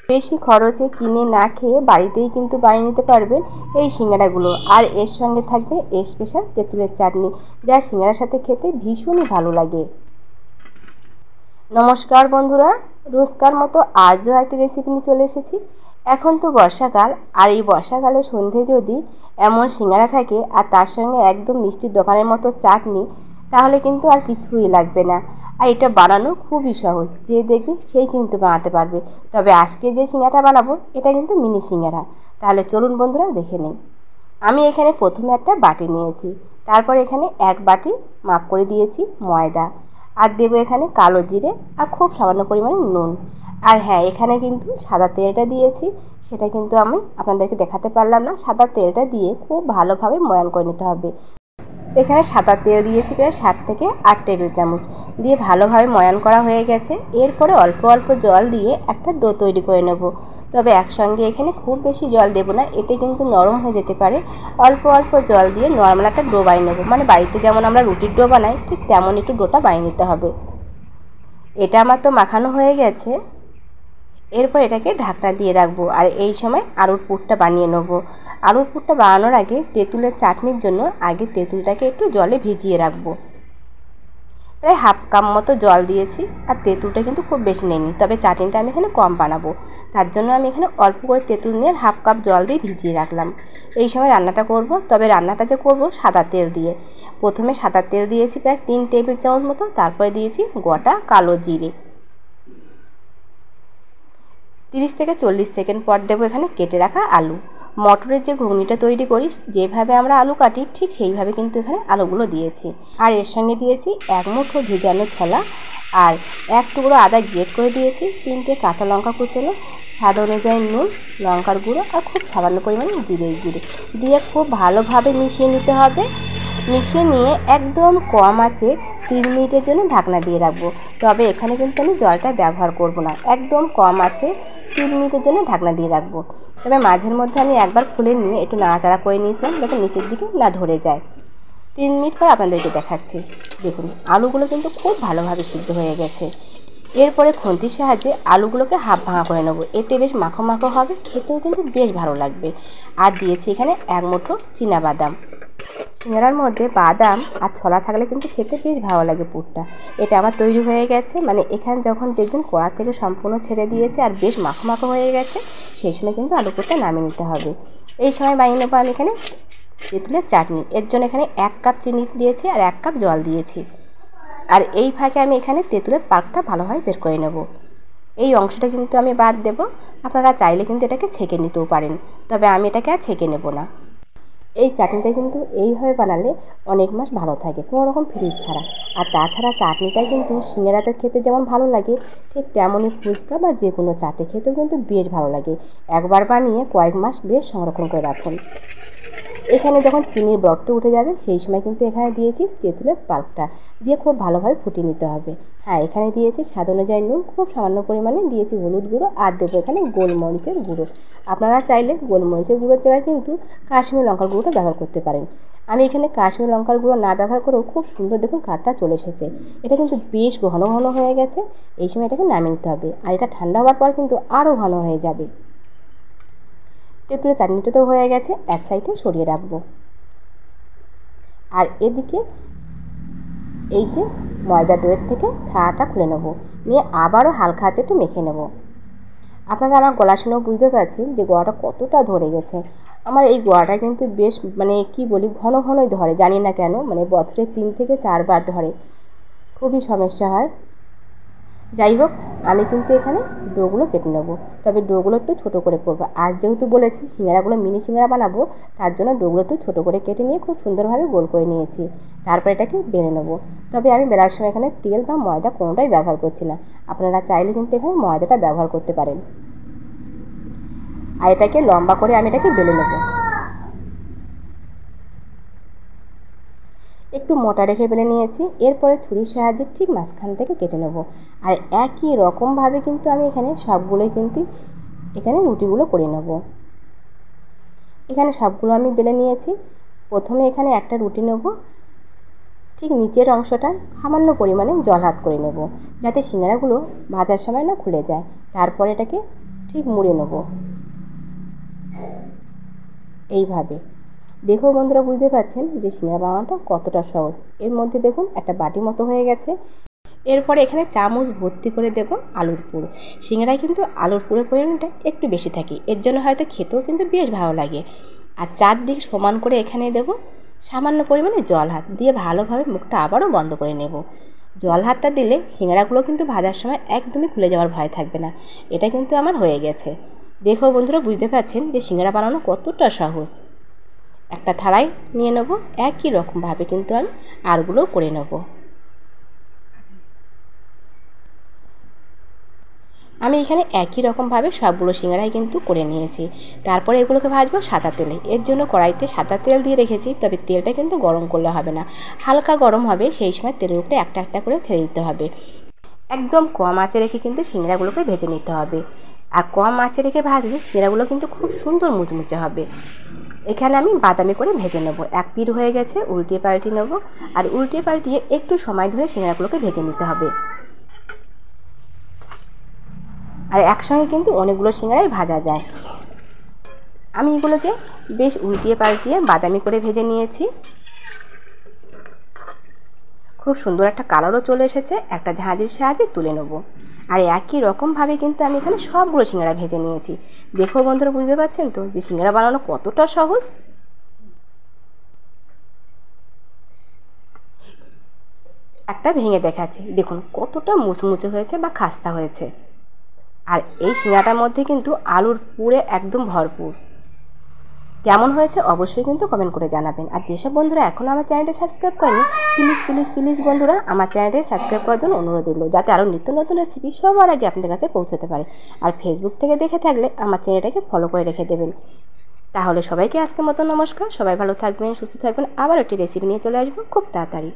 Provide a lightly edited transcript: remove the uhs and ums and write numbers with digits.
বেশি খরচে কিনে না খেয়ে বাড়িতেই কিন্তু বানিয়ে নিতে পারবেন এই সিঙ্গাড়াগুলো। আর এর সঙ্গে থাকবে স্পেশাল তেঁতুলের চাটনি, যা সিঙ্গাড়ার সাথে খেতে ভীষণই ভালো লাগে। নমস্কার বন্ধুরা, রোজকার মতো আজও একটি রেসিপি নিয়ে চলে এসেছি। এখন তো বর্ষাকাল, আর এই বর্ষাকালে সন্ধে যদি এমন সিঙ্গাড়া থাকে আর তার সঙ্গে একদম মিষ্টির দোকানের মতো চাটনি, তাহলে কিন্তু আর কিছুই লাগবে না। আর এটা বানানো খুবই সহজ, যে দেখবে সেই কিন্তু বানাতে পারবে। তবে আজকে যে সিঙ্গাড়াটা বানাবো এটা কিন্তু মিনি সিঙ্গাড়া। তাহলে চলুন বন্ধুরা দেখে নিই। আমি এখানে প্রথমে একটা বাটি নিয়েছি, তারপর এখানে এক বাটি মাপ করে দিয়েছি ময়দা, আর দেবো এখানে কালো জিরে আর খুব সামান্য পরিমাণে নুন। আর হ্যাঁ, এখানে কিন্তু সাদা তেলটা দিয়েছি, সেটা কিন্তু আমি আপনাদেরকে দেখাতে পারলাম না। সাদা তেলটা দিয়ে খুব ভালোভাবে ময়ান করে নিতে হবে। এখানে সাদা তেল দিয়েছি প্রায় 7 থেকে 8 টেবিল চামচ, দিয়ে ভালোভাবে ময়ান করা হয়ে গেছে। এরপরে অল্প অল্প জল দিয়ে একটা ডো তৈরি করে নেব। তবে একসঙ্গে এখানে খুব বেশি জল দেব না, এতে কিন্তু নরম হয়ে যেতে পারে। অল্প অল্প জল দিয়ে নর্মাল একটা ডো বানিয়ে নেব, মানে বাড়িতে যেমন আমরা রুটির ডো বানাই ঠিক তেমন একটু ডোটা বানিয়ে নিতে হবে। এটা আমার তো মাখানো হয়ে গেছে। এরপর এটাকে ঢাকনা দিয়ে রাখবো, আর এই সময় আলুর পুরটা বানিয়ে নেব। আলুর পুরটা বানানোর আগে তেঁতুলের চাটনির জন্য আগে তেঁতুলটাকে একটু জলে ভিজিয়ে রাখবো। প্রায় হাফ কাপ মতো জল দিয়েছি, আর তেঁতুলটা কিন্তু খুব বেশি নেইনি, তবে চাটনিটা আমি এখানে কম বানাবো। তার জন্য আমি এখানে অল্প করে তেঁতুল নিয়ে হাফ কাপ জল দিয়ে ভিজিয়ে রাখলাম। এই সময় রান্নাটা করব, তবে রান্নাটা যে করব সাদা তেল দিয়ে। প্রথমে সাদা তেল দিয়েছি প্রায় 3 টেবিল চামচ মতো, তারপরে দিয়েছি গোটা কালো জিরে। 30 থেকে 40 সেকেন্ড পর দেবো এখানে কেটে রাখা আলু। মটরের যে ঘুগনিটা তৈরি করি যেভাবে আমরা আলু কাটি ঠিক সেইভাবে কিন্তু এখানে আলুগুলো দিয়েছি। আর এর সঙ্গে দিয়েছি 1 মুঠো ভেজানো ছোলা, আর 1 টুকরো আদা গ্রেট করে দিয়েছি, 3টে কাঁচা লঙ্কা কুচোনো, স্বাদ অনুযায়ী নুন, লঙ্কার গুঁড়ো আর খুব সামান্য পরিমাণে জিরের গুঁড়ো দিয়ে খুব ভালোভাবে মিশিয়ে নিতে হবে। মিশিয়ে নিয়ে একদম কম আঁচে 3 মিনিটের জন্য ঢাকনা দিয়ে রাখবো। তবে এখানে কিন্তু আমি জলটা ব্যবহার করব না, একদম কম আঁচে 3 মিনিটের জন্য ঢাকনা দিয়ে রাখবো। তবে মাঝের মধ্যে আমি একবার খুলে নিয়ে একটু নাড়াচাড়া করে নিয়েছিলাম, যাতে নিচের দিকে না ধরে যায়। 3 মিনিট পর আপনাদেরকে দেখাচ্ছি। দেখুন আলুগুলো কিন্তু খুব ভালোভাবে সিদ্ধ হয়ে গেছে। এরপরে খুন্তির সাহায্যে আলুগুলোকে হাফ ভাঙা করে নেবো, এতে বেশ মাখো মাখো হবে, খেতেও কিন্তু বেশ ভালো লাগবে। আর দিয়েছি এখানে 1 মুঠো চীনাবাদাম। সিঙ্গাড়ার মধ্যে বাদাম আর ছোলা থাকলে কিন্তু খেতে বেশ ভালো লাগে পুরটা। এটা আমার তৈরি হয়ে গেছে, মানে এখানে যখন দেখবেন কড়া থেকে সম্পূর্ণ ছেড়ে দিয়েছে আর বেশ মাখো মাখো হয়ে গেছে, সেই সময় কিন্তু আলু পুরটা নামিয়ে নিতে হবে। এই সময় বানিয়ে নেবো আমি এখানে তেঁতুলের চাটনি। এর জন্য এখানে 1 কাপ চিনি দিয়েছি আর 1 কাপ জল দিয়েছি। আর এই ফাঁকে আমি এখানে তেঁতুলের পাল্পটা ভালোভাবে বের করে নেব। এই অংশটা কিন্তু আমি বাদ দেব, আপনারা চাইলে কিন্তু এটাকে ছেঁকে নিতেও পারেন, তবে আমি এটাকে আর ছেঁকে নেব না। এই চাটনিটা কিন্তু এইভাবে বানালে অনেক মাস ভালো থাকে, কোনো রকম ফ্রিজ ছাড়া। আর তাছাড়া চাটনিটা কিন্তু সিঙ্গাড়াতে খেতে যেমন ভালো লাগে, ঠিক তেমনই ফুচকা বা যে কোনো চাটে খেতেও কিন্তু বেশ ভালো লাগে। একবার বানিয়ে কয়েক মাস বেশ সংরক্ষণ করে রাখুন। এখানে যখন চিনির বরফটা উঠে যাবে সেই সময় কিন্তু এখানে দিয়েছি তেঁতুলের পাল্পটা, দিয়ে খুব ভালোভাবে ফুটিয়ে নিতে হবে। হ্যাঁ, এখানে দিয়েছি স্বাদ অনুযায়ী নুন, খুব সামান্য পরিমাণে দিয়েছি হলুদ গুঁড়ো, আর দেবো এখানে গোলমরিচের গুঁড়ো। আপনারা চাইলে গোলমরিচের গুঁড়োর জায়গায় কিন্তু কাশ্মীরি লঙ্কার গুঁড়োটা ব্যবহার করতে পারেন। আমি এখানে কাশ্মীরি লঙ্কার গুঁড়ো না ব্যবহার করেও খুব সুন্দর দেখুন কালারটা চলে এসেছে। এটা কিন্তু বেশ ঘন ঘন হয়ে গেছে। এই সময় এটাকে নামিয়ে নিতে হবে, আর এটা ঠান্ডা হওয়ার পর কিন্তু আরও ঘন হয়ে যাবে। তেঁতুলের চাটনিটা তো হয়ে গেছে, এক সাইডে সরিয়ে রাখবো। আর এদিকে এই যে ময়দা ডোয়ের থেকে থালাটা খুলে নেব, নিয়ে আবারও হালকা হাতে একটু মেখে নেব। আপনারা আমার গলা শুনেও বুঝতে পারছেন যে গোড়াটা কতটা ধরে গেছে। আমার এই গোড়াটা কিন্তু বেশ মানে কি বলি ঘন ঘনই ধরে, জানি না কেন, মানে বছরে 3 থেকে 4 বার ধরে, খুবই সমস্যা হয়। যাই হোক, আমি কিন্তু এখানে ডোগুলো কেটে নেবো, তবে ডোগুলো একটু ছোটো করে করবো। আজ যেহেতু বলেছি সিঙ্গাড়াগুলো মিনি সিঙ্গাড়া বানাবো, তার জন্য ডোগুলো একটু ছোটো করে কেটে নিয়ে খুব সুন্দরভাবে গোল করে নিয়েছি। তারপর এটাকে বেলে নেবো। তবে আমি বেলার সময় এখানে তেল বা ময়দা কোনোটাই ব্যবহার করছি না, আপনারা চাইলে কিন্তু এখানে ময়দাটা ব্যবহার করতে পারেন। আর এটাকে লম্বা করে আমি এটাকে বেলে নেবো। একটু মোটা রেখে বেলে নিয়েছি। এরপরে ছুরির সাহায্যে ঠিক মাঝখান থেকে কেটে নেব। আর একই রকমভাবে কিন্তু আমি এখানে সবগুলোই কিন্তু এখানে রুটিগুলো করে নেব। এখানে সবগুলো আমি বেলে নিয়েছি। প্রথমে এখানে একটা রুটি নেব, ঠিক নিচের অংশটা সামান্য পরিমাণে জল হাত করে নেব, যাতে সিঙ্গাড়াগুলো ভাজার সময় না খুলে যায়। তারপর এটাকে ঠিক মুড়ে নেব এইভাবে। দেখো বন্ধুরা, বুঝতে পারছেন যে সিঙ্গারা বানানোটা কতটা সহজ। এর মধ্যে দেখুন একটা বাটি মতো হয়ে গেছে। এরপরে এখানে চামচ ভর্তি করে দেব আলুর পুর। সিঙ্গারায় কিন্তু আলুর পুরের পরিমাণটা একটু বেশি থাকে, এর জন্য হয়তো খেতেও কিন্তু বেশ ভালো লাগে। আর চারদিক সমান করে এখানে দেব সামান্য পরিমাণে জল হাত দিয়ে ভালোভাবে মুখটা আবারও বন্ধ করে নেব। জল হাতটা দিলে সিঙ্গারাগুলো কিন্তু ভাজার সময় একদমই খুলে যাওয়ার ভয় থাকবে না। এটা কিন্তু আমার হয়ে গেছে। দেখো বন্ধুরা, বুঝতে পারছেন যে সিঙ্গারা বানানো কতটা সহজ। একটা থালায় নিয়ে নেব, একই রকমভাবে কিন্তু আমি আরগুলোও করে নেব। আমি এখানে একই রকমভাবে সবগুলো সিঙ্গারাই কিন্তু করে নিয়েছি। তারপরে এগুলোকে ভাজবো সাদা তেলে। এর জন্য কড়াইতে সাদা তেল দিয়ে রেখেছি, তবে তেলটা কিন্তু গরম করলে হবে না, হালকা গরম হবে, সেই সময় তেলের উপরে একটা একটা করে ছেড়ে দিতে হবে। একদম কম আঁচে রেখে কিন্তু সিঙ্গারাগুলোকে ভেজে নিতে হবে। আর কম আঁচে রেখে ভাজলে সিঙ্গারাগুলো কিন্তু খুব সুন্দর মুচমুচে হবে। এখানে আমি বাদামি করে ভেজে নেব। এক পিঠ হয়ে গেছে, উল্টিয়ে পাল্টিয়ে নেব। আর উল্টিয়ে পাল্টিয়ে একটু সময় ধরে সিঙ্গারাগুলোকে ভেজে নিতে হবে। আর একসঙ্গে কিন্তু অনেকগুলো সিঙ্গারাই ভাজা যায়। আমি এগুলোকে বেশ উল্টিয়ে পাল্টিয়ে বাদামি করে ভেজে নিয়েছি। খুব সুন্দর একটা কালারও চলে এসেছে। একটা ঝাঁঝির সাহায্যে তুলে নেব। আর একই রকমভাবে কিন্তু আমি এখানে সবগুলো সিঙ্গারা ভেজে নিয়েছি। দেখো বন্ধুরা, বুঝতে পারছেন তো যে সিঙ্গারা বানানো কতটা সহজ। একটা ভেঙে দেখাচ্ছি, দেখুন কতটা মুচমুচে হয়েছে বা খাস্তা হয়েছে। আর এই সিঙ্গারাটার মধ্যে কিন্তু আলুর পুরে একদম ভরপুর। কেমন হয়েছে অবশ্যই কিন্তু কমেন্ট করে জানাবেন। আর যেসব বন্ধুরা এখনও আমার চ্যানেলটি সাবস্ক্রাইব করেনি, প্লিজ প্লিজ প্লিজ বন্ধুরা আমার চ্যানেলটি সাবস্ক্রাইব করার জন্য অনুরোধ রইল, যাতে আরও নিত্য নতুন রেসিপি সবার আগে আপনাদের কাছে পৌঁছতে পারে। আর ফেসবুক থেকে দেখে থাকলে আমার চ্যানেলটাকে ফলো করে রেখে দেবেন। তাহলে সবাইকে আজকের মতো নমস্কার। সবাই ভালো থাকবেন, সুস্থ থাকবেন। আবার একটি রেসিপি নিয়ে চলে আসবো খুব তাড়াতাড়ি।